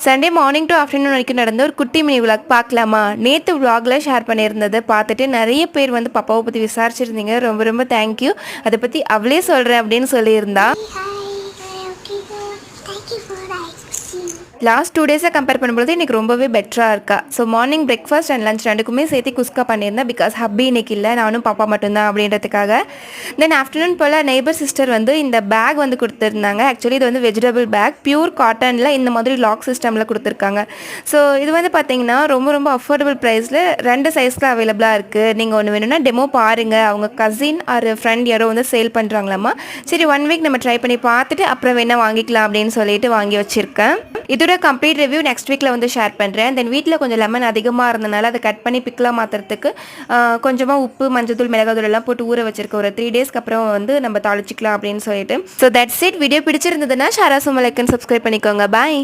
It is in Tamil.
சண்டே மார்னிங் டு ஆஃப்டர்நூன் வரைக்கும் நடந்த ஒரு குட்டி மினி விளாக் பார்க்கலாமா? நேற்று விளாகில் ஷேர் பண்ணியிருந்ததை பார்த்துட்டு நிறைய பேர் வந்து பாப்பாவை பற்றி விசாரிச்சிருந்தீங்க. ரொம்ப ரொம்ப தேங்க்யூ. அதை பற்றி அவளே சொல்கிறேன் அப்படின்னு சொல்லியிருந்தா. லாஸ்ட் 2 டேஸை கம்பேர் பண்ணும்போது இன்றைக்கி ரொம்பவே பெட்டராக இருக்கா. So morning breakfast and lunch ரெண்டுக்குமே சேர்த்து குஸ்கா பண்ணியிருந்தேன். பிகாஸ் ஹப்பி இன்றைக்கி இல்லை, நானும் பாப்பா மட்டும்தான் அப்படின்றதுக்காக. தென் ஆஃப்டர்நூன் போல் நெய்பர் சிஸ்டர் வந்து இந்த பேக் வந்து கொடுத்துருந்தாங்க. ஆக்சுவலி இது வந்து வெஜிடபிள் பேக், பியூர் காட்டனில் இந்த மாதிரி லாக் சிஸ்டமில் கொடுத்துருக்காங்க. ஸோ இது வந்து பார்த்திங்கன்னா ரொம்ப ரொம்ப அஃபோர்டபுள் ப்ரைஸில் 2 சைஸில் அவைலபிளாக இருக்குது. நீங்கள் ஒன்று வேணும்னா டெமோ பாருங்கள். அவங்க கசின் ஆர் ஃப்ரெண்ட் யாரோ வந்து சேல் பண்ணுறாங்களாம்மா. சரி 1 வீக் நம்ம ட்ரை பண்ணி பார்த்துட்டு அப்புறம் வேணால் வாங்கிக்கலாம் அப்படின்னு சொல்லிட்டு வாங்கி வச்சுருக்கேன். இதோட கம்ப்ளீட் ரிவ்யூ நெக்ஸ்ட் வீக்கில் வந்து ஷேர் பண்ணுறேன். தென் வீட்டில் கொஞ்சம் லெமன் அதிகமாக இருந்தனால அதை கட் பண்ணி பிக்கலாக மாற்றுறதுக்கு கொஞ்சமாக உப்பு, மஞ்சத்தூள், மிளகாத்தூள் எல்லாம் போட்டு ஊற வச்சிருக்கேன். ஒரு 3 டேஸ்க்கு அப்புறம் வந்து நம்ம தாளிச்சிக்கலாம் அப்படின்னு சொல்லிட்டு. So that's it. வீடியோ பிடிச்சிருந்ததுன்னா ஷாரா சுமலைக்கன் சப்ஸ்கிரைப் பண்ணிக்கோங்க. பாய்.